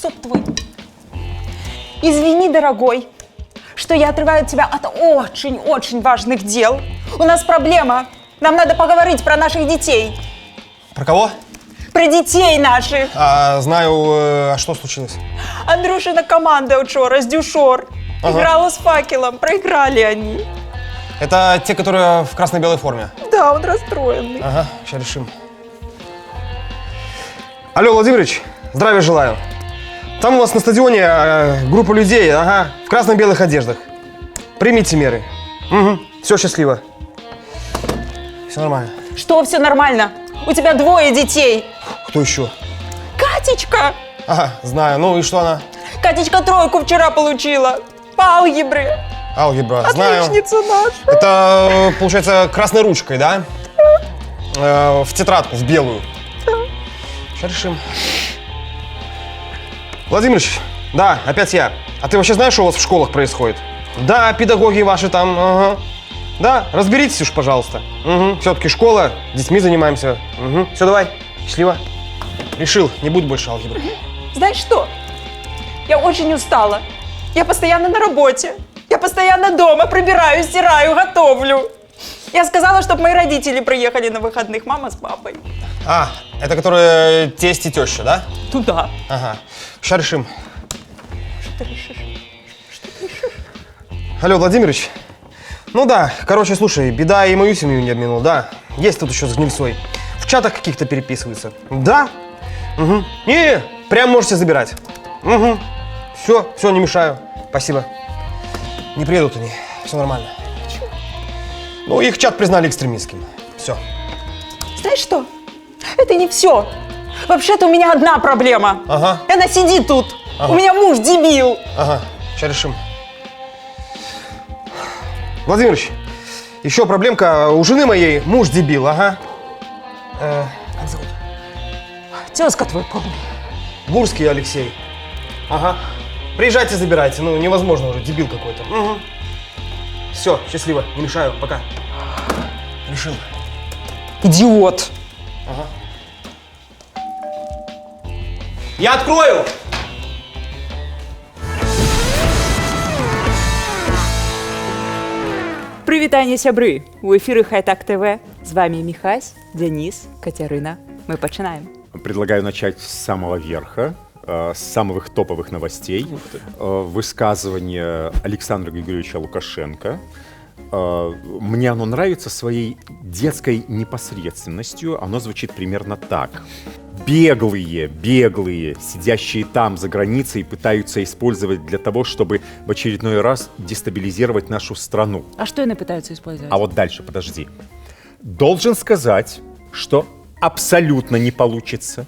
суп твой. Извини, дорогой, что я отрываю тебя от очень-очень важных дел. У нас проблема. Нам надо поговорить про наших детей. Про кого? Про детей наших. Знаю, а что случилось? Андрюшина команда учора с Дюшор. Играла с факелом. Проиграли они. Это те, которые в красно-белой форме? Да, он расстроенный. Ага, сейчас решим. Алло, Владимирович, здравия желаю. Там у нас на стадионе группа людей, в красно-белых одеждах. Примите меры. Угу, все, счастливо. Все нормально. Что все нормально? У тебя 2 детей. Кто еще? Катечка. Ага, знаю. Ну и что она? Катечка 3 вчера получила. По алгебре. Алгебра, знаю. Отличница наша. Это, получается, красной ручкой, да? В тетрадку, в белую. Сейчас решим. Владимирович, да, опять я. А ты вообще знаешь, что у вас в школах происходит? Да, педагоги ваши там, Да, разберитесь уж, пожалуйста. Все-таки школа, детьми занимаемся. Все, давай, счастливо. Решил, не будь больше алгебры. Знаешь что? Я очень устала. Я постоянно на работе. Я постоянно дома прибираю, стираю, готовлю. Я сказала, чтобы мои родители приехали на выходных, мама с папой. Это которые тесть и теща, да? Туда. Ага. Сейчас решим. Что ты решишь? Алло, Владимирович. Ну да, короче, слушай, беда и мою семью не обминул, да. Есть тут еще с гнильцой. В чатах каких-то переписываются. Да? Угу. Не, прям можете забирать. Угу. Все, не мешаю. Спасибо. Не приедут они. Все нормально. Почему? Ну, их чат признали экстремистским. Все. Знаешь что? Это не все. Вообще-то у меня одна проблема. Ага. Она сидит тут. Ага. У меня муж дебил. Ага, сейчас решим. Владимирович, еще проблемка. У жены моей муж дебил, Как зовут? Тезка твой полный. Гурский Алексей. Ага. Приезжайте, забирайте. Ну, невозможно уже, дебил какой-то. Угу. Все, счастливо, не мешаю, пока. Решил. Идиот. Ага. Я открою! Прывітанне, сябры! У эфіры Хайтак ТВ. С вами Михась, Денис, Катерина. Мы починаем. Предлагаю начать с самого верха, с самых топовых новостей. Высказывание Александра Григорьевича Лукашенко. Мне оно нравится своей детской непосредственностью. Оно звучит примерно так. Беглые, сидящие там за границей, пытаются использовать для того, чтобы в очередной раз дестабилизировать нашу страну. А что они пытаются использовать? А вот дальше, подожди. Должен сказать, что абсолютно не получится.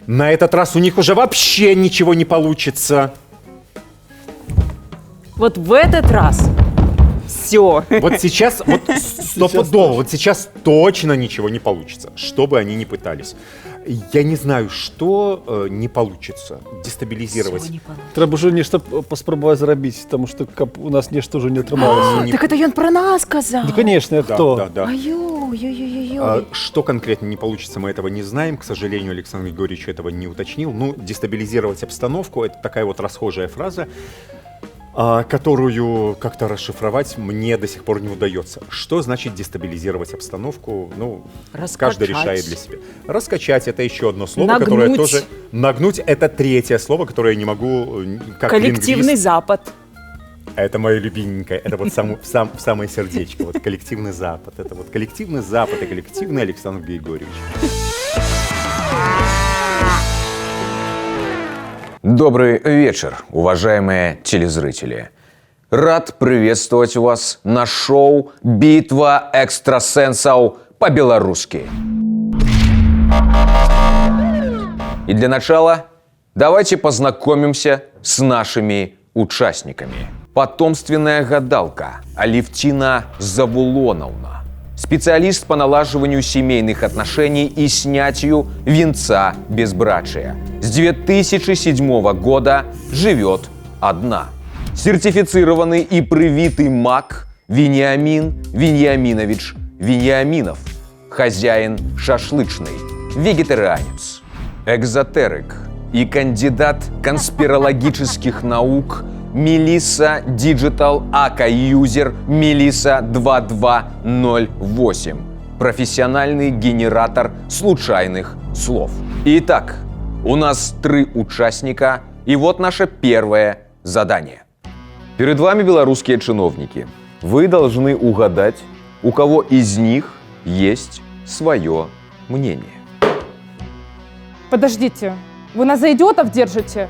На этот раз у них уже вообще ничего не получится. Вот в этот раз все. Вот сейчас, вот стопудово, вот сейчас точно ничего не получится, что бы они ни пытались. Я не знаю, что не получится дестабилизировать. Треба уже нечто поспробовать заработать, потому что у нас нечто уже не отрымалось. Так это он про нас сказал. Да, конечно, кто? Да. Ой-ой-ой-ой-ой. Что конкретно не получится, мы этого не знаем. К сожалению, Александр Григорьевич этого не уточнил. Ну, дестабилизировать обстановку — это такая вот расхожая фраза, которую как-то расшифровать мне до сих пор не удается. Что значит дестабилизировать обстановку? Ну, каждый решает для себя. Раскачать — это еще одно слово, Нагнуть. которое тоже... Нагнуть — это третье слово, которое я не могу как Коллективный лингвист. Запад. Это мое любименькое. Это вот в самое сердечко. Вот коллективный Запад. Это вот коллективный Запад и коллективный Александр Григорьевич. Добрый вечер, уважаемые телезрители. Рад приветствовать вас на шоу «Битва экстрасенсов по-белорусски». И для начала давайте познакомимся с нашими участниками. Потомственная гадалка Алевтина Завулоновна. Специалист по налаживанию семейных отношений и снятию венца безбрачия. С 2007 года живет одна. Сертифицированный и привитый маг Вениамин Вениаминович Вениаминов. Хозяин шашлычный, вегетарианец. Экзотерик, и кандидат конспирологических наук Мелисса Digital AK-юзер Мелисса 2208. Профессиональный генератор случайных слов. Итак, у нас 3 участника, и вот наше первое задание. Перед вами белорусские чиновники. Вы должны угадать, у кого из них есть свое мнение. Подождите, вы нас за идиотов держите?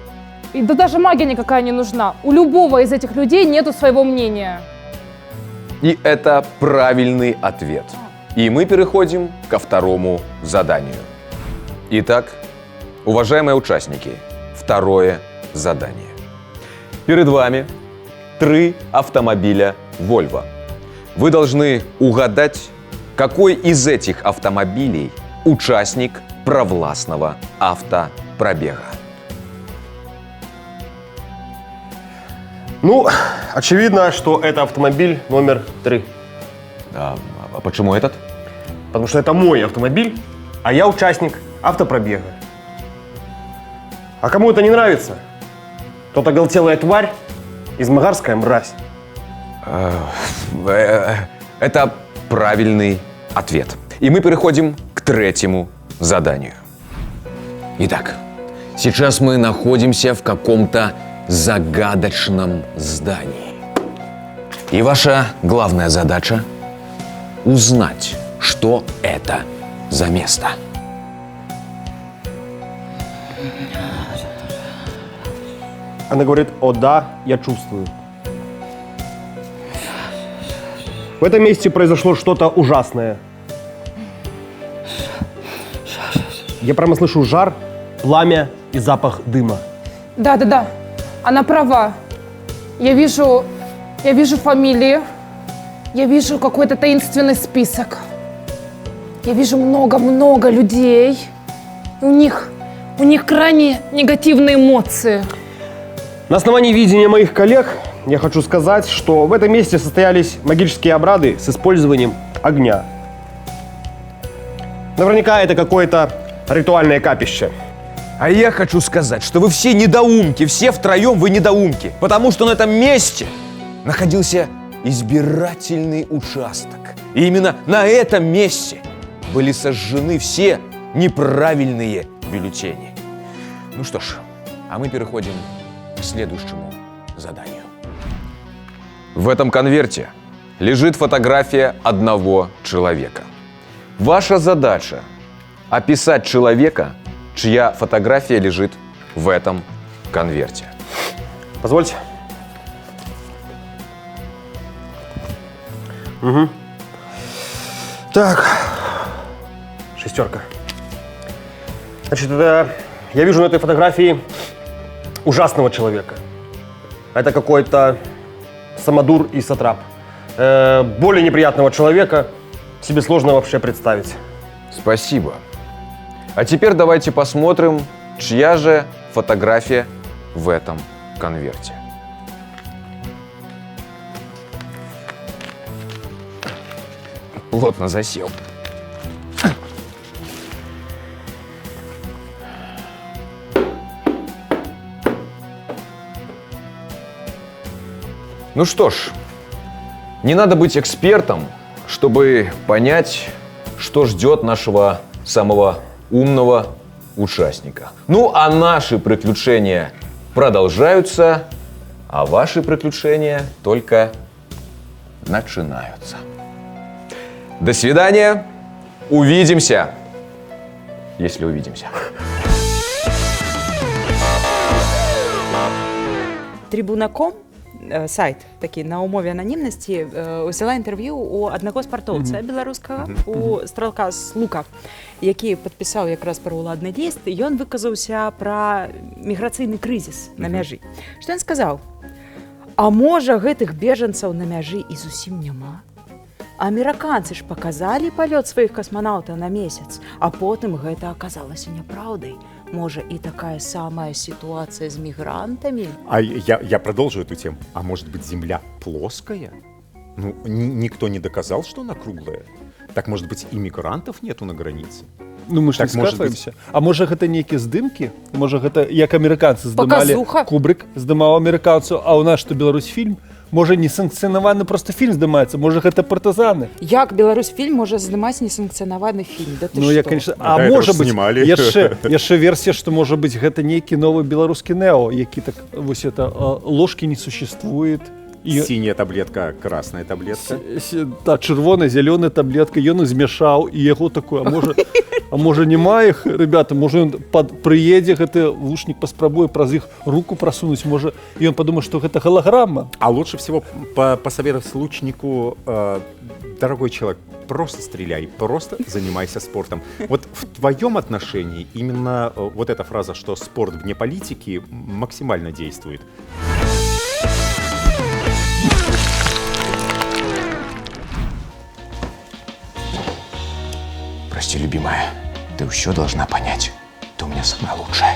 И да даже магия никакая не нужна. У любого из этих людей нету своего мнения. И это правильный ответ. И мы переходим ко второму заданию. Итак, уважаемые участники, второе задание. Перед вами 3 автомобиля Volvo. Вы должны угадать, какой из этих автомобилей участник провластного автопробега. Ну, очевидно, что это автомобиль номер 3. А почему этот? Потому что это мой автомобиль, а я участник автопробега. А кому это не нравится? Тот оголтелая тварь, измагарская мразь. Это правильный ответ. И мы переходим к третьему заданию. Итак, сейчас мы находимся в каком-то загадочном здании. И ваша главная задача — узнать, что это за место. Она говорит: о да, я чувствую. В этом месте произошло что-то ужасное. Я прямо слышу жар, пламя и запах дыма. Да, она права. Я вижу фамилии, я вижу какой-то таинственный список. Я вижу много-много людей. У них крайне негативные эмоции. На основании видения моих коллег я хочу сказать, что в этом месте состоялись магические обряды с использованием огня. Наверняка это какое-то ритуальное капище. А я хочу сказать, что вы все недоумки, все втроем вы недоумки, потому что на этом месте находился избирательный участок. И именно на этом месте были сожжены все неправильные бюллетени. Ну что ж, а мы переходим к следующему заданию. В этом конверте лежит фотография одного человека. Ваша задача – описать человека, чья фотография лежит в этом конверте. Позвольте. Угу. Так. 6. Значит, это я вижу на этой фотографии ужасного человека. Это какой-то самодур и сатрап. Более неприятного человека себе сложно вообще представить. Спасибо. А теперь давайте посмотрим, чья же фотография в этом конверте. Плотно засел. Ну что ж, не надо быть экспертом, чтобы понять, что ждет нашего самого умного участника. Ну, а наши приключения продолжаются, а ваши приключения только начинаются. До свидания. Увидимся. Если увидимся. Трибуна.ком, сайт такі на умові ананімності, взяла інтерв'ю у одного спартовця білоруського, у стрелка з Лука, який підписав якраз про уладний ліст, і він виказався про міграційний кризис на мяжі. Што він сказав? А можа гэтых бежанцаў на мяжы і зусім няма? Амерыканцы ж паказалі палёт сваіх касманаўтаў на месяц, а потым гэта аказалася няпраўдай. Может, и такая самая ситуация с мигрантами? А я продолжу эту тему. А может быть, Земля плоская? Ну, никто не доказал, что она круглая. Так, может быть, и мигрантов нету на границе? Ну мы ж Так не может скатваемся. А можа гэта нейкія здымкі? Можа гэта як амерыканцы здымалі Паказуха. Кубрык здымаў амерыканцу, а ў нас што Беларусь фільм? Можа несанкцыянаваны просто фільм здымаецца, можа гэта партызаны. Як Беларусь фільм може знімати несанкціонований фільм? Да ти Ну я, що? конечно, Да, а это можа ж быць знімалі. яшчэ версія, што можа быць гэта нейкі новы беларускі нео, які так вось это ложкі не существует. І Синяя таблетка, красная таблетка. та чырвоная, зялёная таблетка, ён их змяшаў і яго такое, а можа няма іх, ребята, можа ён прыедзе гэты лучнік паспрабуе праз іх руку прасунуць, можа ён падумае, што гэта галаграма. А лучше всего посоветовать лучнику, дорогой человек, просто стреляй, просто занимайся спортом. Вот в твоем отношении именно вот эта фраза, что спорт вне политики, максимально действует. Прости, любимая, ты все должна понять. Ты у меня самая лучшая.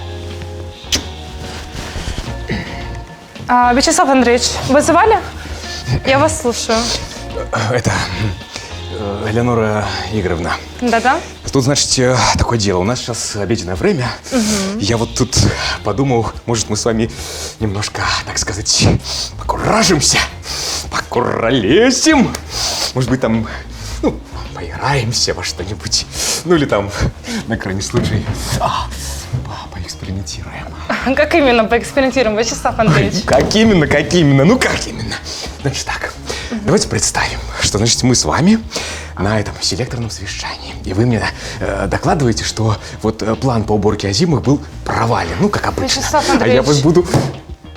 Вячеслав Андреевич, вызывали? Я вас слушаю. Это Элеонора Игоревна. Да-да? Тут, значит, такое дело. У нас сейчас обеденное время. Я вот тут подумал, может, мы с вами немножко, так сказать, покуражимся, покуролесим. Может быть, там, ну, поиграемся во что-нибудь. Ну, или там, на крайний случай, поэкспериментируем. Как именно поэкспериментируем, Вячеслав Андреевич? Как именно, как именно? Ну, как именно? Значит так, давайте представим, что, значит, мы с вами на этом селекторном совещании. И вы мне докладываете, что вот план по уборке озимых был провален, ну, как обычно. Вячеслав А я Андреевич. вас буду...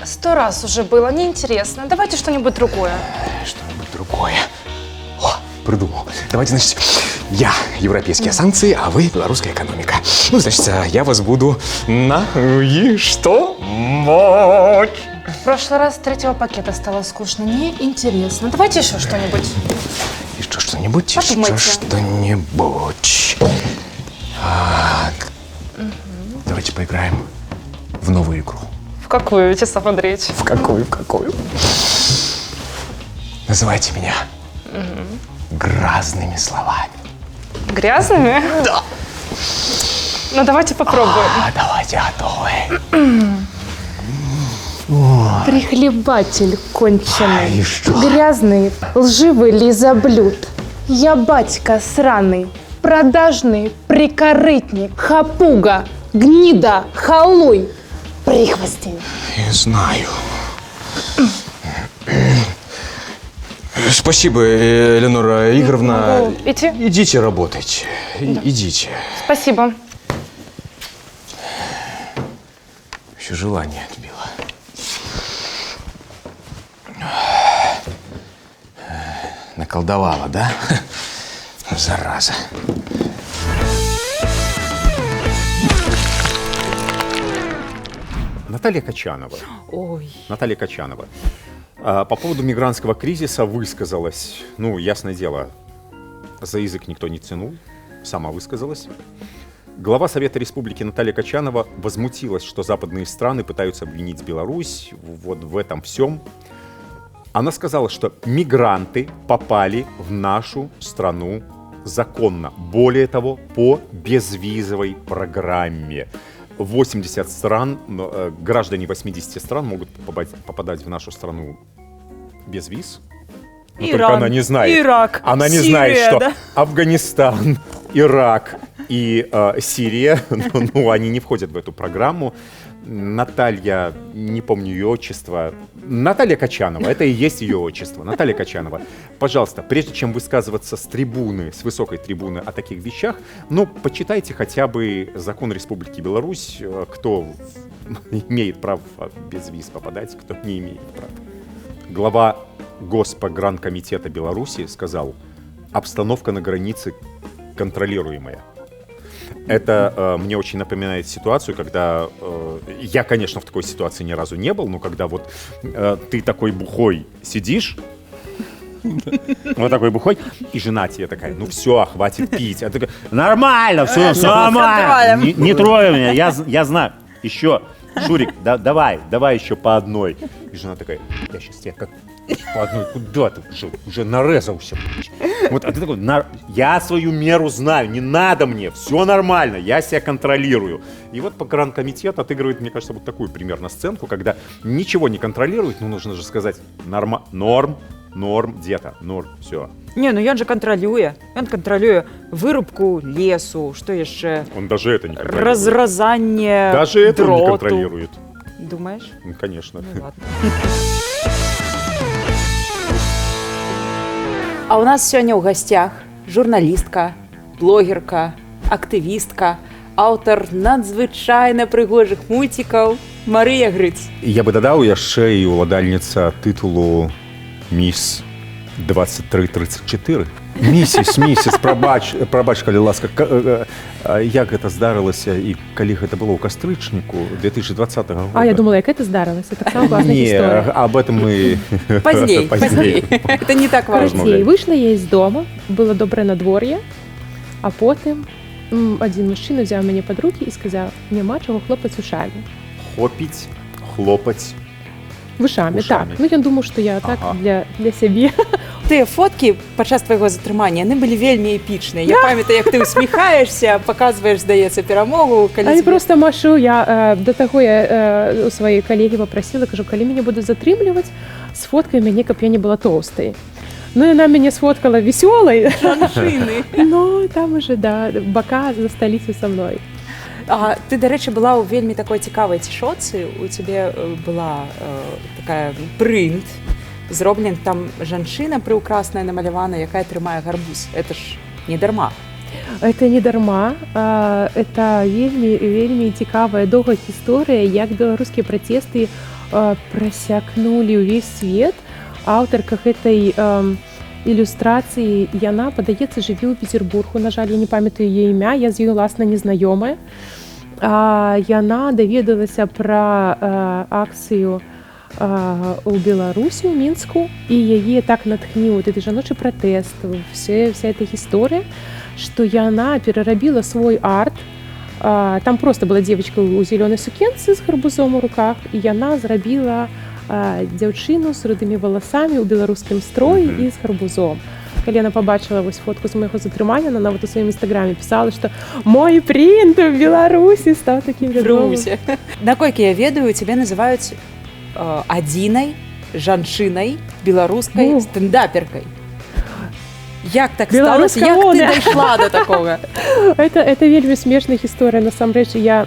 100 раз уже было, неинтересно. Давайте что-нибудь другое. Что-нибудь другое. О, придумал. Давайте, значит, я европейские санкции, а вы белорусская экономика. Ну, значит, я вас буду на... И что? Мочь. В прошлый раз 3-го пакета стало скучно, неинтересно. Давайте еще что-нибудь. Еще что-нибудь? Подумайте. Еще что-нибудь. Так. Давайте поиграем в новую игру. В какую, Вячеслав Андреевич? В какую, в какую? Называйте меня грязными словами. Грязными? Да. Ну, давайте попробуем. Давайте готовы. Прихлебатель конченый, Ай, что? грязный, лживый лизоблюд. Я батька сраный, продажный прикорытник, хапуга, гнида, халуй, прихвостень. Я знаю. Спасибо, Элеонора Игоревна. Могу идти? Идите работайте. Идите. Спасибо. Еще желание отбило. Наколдовала, да? Зараза. Наталья Качанова. Ой. Наталья Качанова. По поводу мигрантского кризиса высказалась, ну, ясное дело, за язык никто не тянул, сама высказалась. Глава Совета Республики Наталья Качанова возмутилась, что западные страны пытаются обвинить Беларусь вот в этом всем. Она сказала, что мигранты попали в нашу страну законно. Более того, по безвизовой программе. 80 стран, граждане 80 стран могут попадать в нашу страну без виз. Но только Иран, она не знает. Ирак, Она не Сирия, знает, что да? Афганистан, Ирак и Сирия, ну, они не входят в эту программу. Наталья, не помню ее отчество, Наталья Качанова, это и есть ее отчество, Наталья Качанова. Пожалуйста, прежде чем высказываться с трибуны, с высокой трибуны о таких вещах, ну, почитайте хотя бы закон Республики Беларусь, кто имеет право без виз попадать, кто не имеет права. Глава Госпогранкомитета Беларуси сказал: обстановка на границе контролируемая. Это мне очень напоминает ситуацию, когда я, конечно, в такой ситуации ни разу не был, но когда вот ты такой бухой сидишь, вот такой бухой, и жена тебе такая: ну все, хватит пить. А ты такая: нормально, все нормально, не трогай меня, я знаю. Еще, Шурик, давай еще по одной. И жена такая: я сейчас тебя как По одной, куда ты уже нарезался? Вот, а ты такой, я свою меру знаю, не надо мне, все нормально, я себя контролирую. И вот погранкомитет отыгрывает, мне кажется, вот такую примерно сценку, когда ничего не контролирует, ну нужно же сказать норм, где-то, норм, все. Не, ну ён же кантралюе. Ён кантралюе вырубку лесу, што яшчэ? Он даже это не контролирует. Разразанне Даже это он не дроту. контролирует. Думаешь? Ну, конечно. Ну ладно. А у нас сёння ў гасцях журналістка, блогерка, актывістка, аўтар надзвычайна прыгожых мульцікаў Марыя Грыц. Я бы дадаў яшчэ і уладальніца тытулу «Міс 23-34». Місіс, прабач, калі ласка, як гэта здарылася і калі гэта было ў кастрычніку 2020 года? А, я думала, як это здарылася, так само классная Не, история. об этом мы Поздней. Это не так важно. Короче, вышла я из дома, было доброе надвор'е, а потым один мужчина взял мяне под руки и сказал, няма чаго хлопаць ушамі. Хлопаць. Вушамі, так. Ушамі. Ну, я думаю, что я так Ага. для сябе. Тыя фоткі падчас твайго затрымання, яны былі вельмі эпічныя. Я памятаю, як ты усміхаешся, паказваеш, здаецца, перамогу. А я просто машу, я до таго я у сваёй калегі попросила, кажу, калі мяне будуць затрымліваць, сфоткай мяне, каб я не была тоўстай. Ну, яна мяне сфоткала весёлай. жанчыны. Ну, там уже, да, бака засталіся са мной. А ты, дарэчы, была ў вельмі такой цікавай цішоцы. У цябе была такая прынт, зроблен там жанчына прыўкрасная намалявана, якая трымае гарбуз. Это ж не дарма. Это не дарма. Это вельмі цікавая доўгая гісторыя, як беларускія пратэсты прасякнулі ўвесь свет. Аўтарка гэтай ілюстрацыі, яна, падаецца, жыве ў Петербургу. На жаль, я не памятаю яе імя, я з ёй, уласна, незнаёмая. Яна даведалася пра акцыю у Беларусі, у Мінску, і яе так натхніў гэты жаночы пратэст, вся эта гісторыя, што яна перарабіла свой арт. Там просто была девочка у зелёнай сукенцы з гарбузом у руках, і яна зрабіла дзяўчыну з рудымі валасамі ў беларускім строі і з гарбузом. Калі яна пабачыла вось фотку з майго затрымання, она нават у сваім інстаграме пісала, што мой принт у Беларусі стаў такім вядомым. Наколькі я ведаю, цябе называюць адзінай жанчынай беларускай стэндаперкай. Як так сталося? Як ты дайшла до такога? Это вельмі смешная гісторыя. Насамрэч, я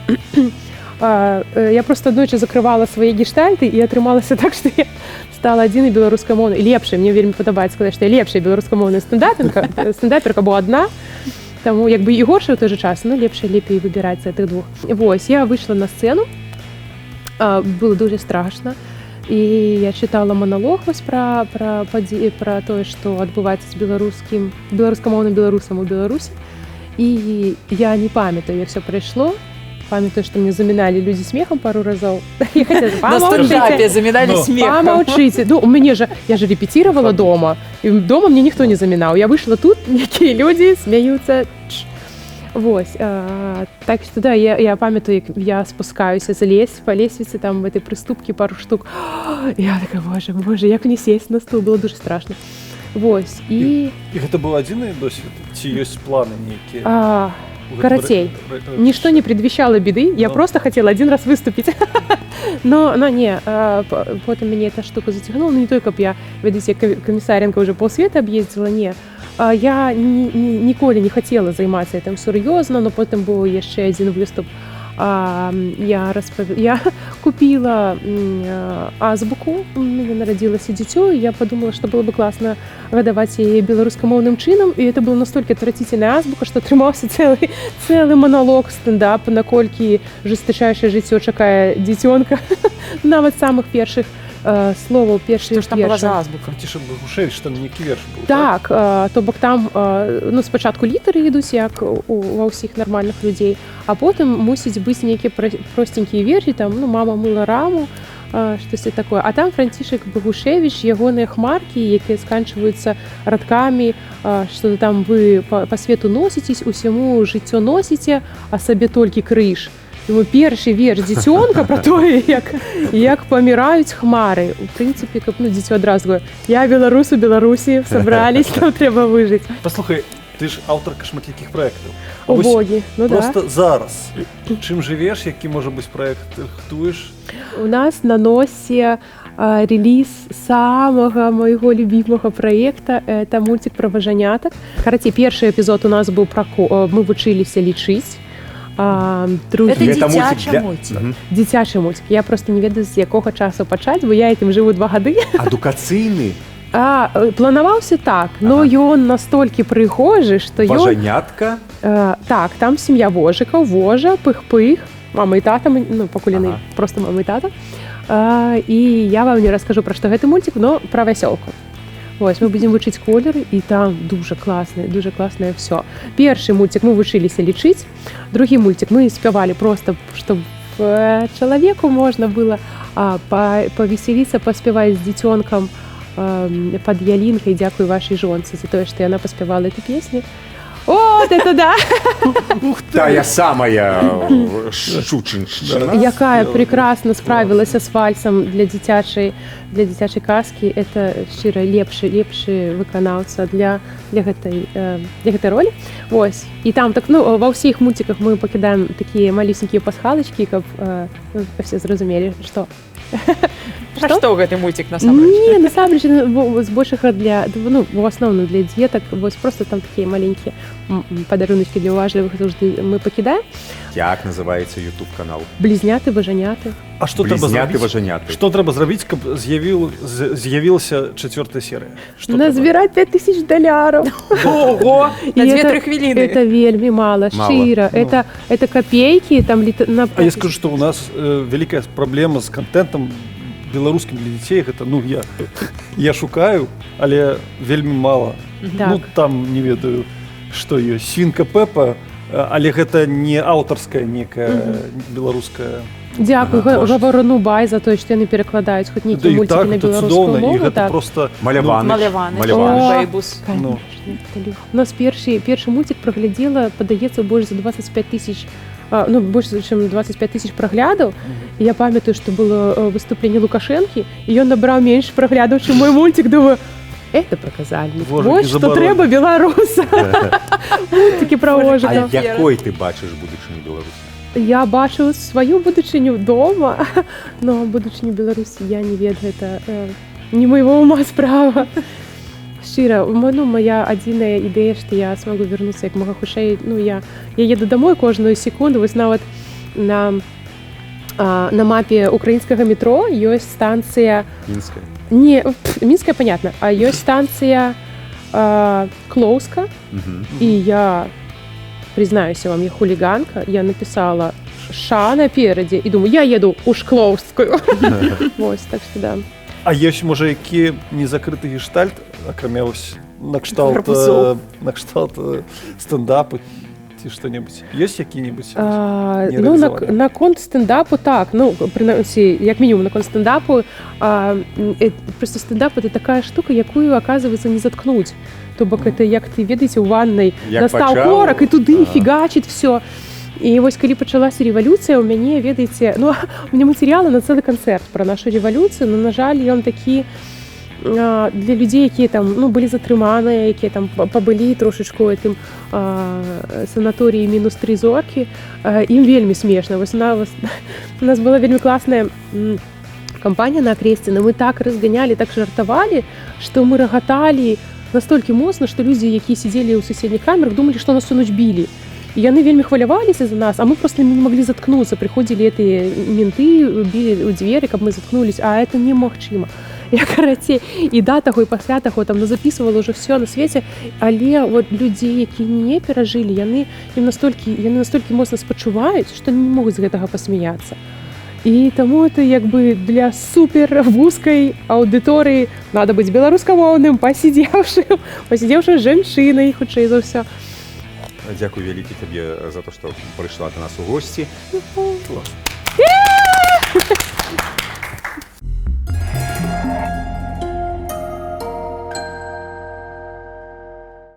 просто аднойчы закрывала свае гештальты і атрымалася так, што я стала адзінай беларускамоўнай, лепшай. Мне вельмі падабаецца сказаць, што я лепшая беларускамоўная стэндаперка, бо адна. Таму як бы і горшая ў той жа час, но лепей выбіраць з гэтых двух. Вось, я выйшла на сцэну, было дуже страшна, і я чытала маналог вось пра тое, што адбываецца з беларускамоўным беларусам у Беларусі. І я не памятаю, як все прайшло. Памятаю, што мне заміналі людзі смехам пару разоў. На стендапе заміналі смехам. Памаўчыце. Ну, я же рэпеціравала дома, і дома мне ніхто не замінаў. Я выйшла тут, якія людзі смяюцца. Вось. Так што, да, я памятаю, як я спускаюся па лесвіцы, там, в этой прыступкі пару штук. Я такая, боже, як мне сесть на стул, было дуже страшно. Вось. І гэта быў адзіны досвед? Ці ёсць планы нейкія? Карацей, ничто не предвещало беды, я просто хотела один раз выступить. Но не, потом меня эта штука затягнула, ну не только я, видите, Комиссаренко уже полсвета объездила, не. Я ніколі не хотела займацца этим сур'ёзна, но потом был яшчэ один выступ. Я купила азбуку, у меня народилось дзіцё, и я подумала, что было бы классно гадаваць яе беларускамоўным чынам, и это была настолько отвратительная азбука, что атрымаўся цэлы монолог стендап, наколькі жестачайшае жыццё чакае дзіцёнка, нават самых першых словаў, першых Што ж там была за азбука? Францішак Богушевіч, там нейкі верш быў. Так, то бок там, ну, спачатку літары ідуць, як ва ўсіх нармальных людзей, а потым мусіць быць нейкія простенькія вершы, там, ну, мама мыла раму, штосьці такое. А там Францішак Богушевіч, ягоныя хмаркі, якія сканчваюцца радкамі, што там вы па свету носіцесь, усяму жыццё носіце, а сабе толькі крыж. Думаю, перший вірш «Дзіцёнка» про те, як помирають хмари. У принципі, ну, дзіцё одразу говорить, я беларус у Беларусі, собрались, нам треба вижити. Послухай, ти ж авторка шматліких проєктів. О боги, ну да. Просто зараз. Чим живеш, які, може бути, проєкти готуєш? У нас на носі реліз самого моего любимого проекта. Это мультик про важаняток. Караці, перший епізод у нас був про ми вчилися лічити. Другий... Это Это мультик дитячий для- мультик. Мгм. Дитячий мультик. Я просто не ведаю, з якого часу почати, бо я этим живу 2 роки. Адукаційний, Планувався так, но ён настільки пригожий, що ён... важанятка. Так, там сім'я Вожика, Вожа, Пих-Пих, мама і тата, ну, поколены, просто мама і тата. І я вам не розкажу, про що гэты мультик, но про вясёлку. Ось, ми будемо вчити кольори, і там дуже класне все. Перший мультик ми вчилися лічити, другий мультик ми співали просто, щоб чоловіку можна було повеселитися, поспівати з дитёнком под ялинкой. Дякую вашей жонце за то, что она поспевала эту песню. Вот это да! Тая самая Щучинщина. Якая прекрасно справилась с вальсом для дитячей казки. Это щиро лепший выканаўца для гэтай ролі. Ось. І там так, ну, во всіх мультиках мы покидаем такие малюсенькие пасхалочки, каб все зразумелі, что Про что гэты мультик насамрэч? Не, насамрэч, збольшага для, ну, в основном для деток, вось просто там такие маленькие подаруночки для уважливых заўжды мы покидаем. Як називається YouTube канал? Близняты, важаняты. А що треба Близняти, зробити? важаняти. Що треба зробити, щоб з'явилася 4 серія? Що треба? Назбирать $5000. Ого! На И 2-3 хвилины. Это вельми мало, широ. Это копейки. Там, А я скажу, що у нас велика проблема з контентом беларускім для дітей. Гэта, ну, я шукаю, але вельмі мало. Так. Ну, там, не ведаю, што ёсць. Свінка Пепа, але гэта не аўтарская некая беларуская. Дякую Гаворону Бай за то, що вони перекладають хоч Да які і мультики так, на гэта білоруську цудоўна, і мову. гэта Так. просто... Маляваныч. Маляваныч. О, Бейбус. Ну. У нас перший мультик проглядела, подається, більше за 25 тисяч, ну, більше, ніж 25 тисяч проглядів. І я пам'ятаю, що було виступлення Лукашенки, і він набрав менше проглядів, ніж мой мультик. Думаю, это показальник. Вожики Вот що заборонені. треба білоруса. Мультики про А вожиків. якой ти бачиш будучиню Білорусі? Я бачу свою будучиню вдома, но будучиню Білорусі я не ведаю, это не моего ума справа. Щиро, ну, моя одинная ідея, що я смогу вернуться як мога хутчэй. Ну, я еду домой кожную секунду. Вось нават на мапе украинского метро есть станция... Мінська. Не, Минская, понятно. А есть станция Клоуска. И я, признаюсь вам, я хулиганка. Я написала «ша» напереди и думаю, я еду у Шкловскую. Вот, так что да. А есть, може, які незакритий гештальт, окромя ось Гарбузов. на кшталт стендапу ці що-небудь? Є які-небудь? Ну, реалізовані? на конт стендапу так, ну, принаймні, як мінімум на конт стендапу, просто стендап – це така штука, якою, оказывается, не заткнуть. Тобто, це, як ти ведаєте, у ванной Як настав почав. корок, і туди фігачить все. І ось, коли почалася революція, у мене, ведаєте, ну, у мене матеріали на цілий концерт про нашу революцію, але, на жаль, він такий для людей, які там, ну, були затримані, які там побили трошечку этим санаторії -3 зорки, їм вельми смішно. Ось у нас була вельми класна компанія на Окрестіно, ми так розганяли, так жартували, що ми рогатали настільки моцно, що люди, які сиділи у сусідніх камерах, думали, що нас всю ніч били. И они вельми хвалявалися за нас, а мы просто не могли заткнуться. Приходили эти менты, били у двери, как мы заткнулись, а это немагчыма. Я, карацей, і да таго, і пасля таго там записывала уже все на свете, але вот людей, які не перажили, яны настолькі моцна спачуваюць, што не могуць з гэтага пасмяяцца. І таму это як бы для супер вузкай аўдыторыі надо быць беларускамоўным, пасідзеўшым жанчынай, хутчэй за ўсё. Дякую вялікі табе за то, што прыйшла до нас у госці.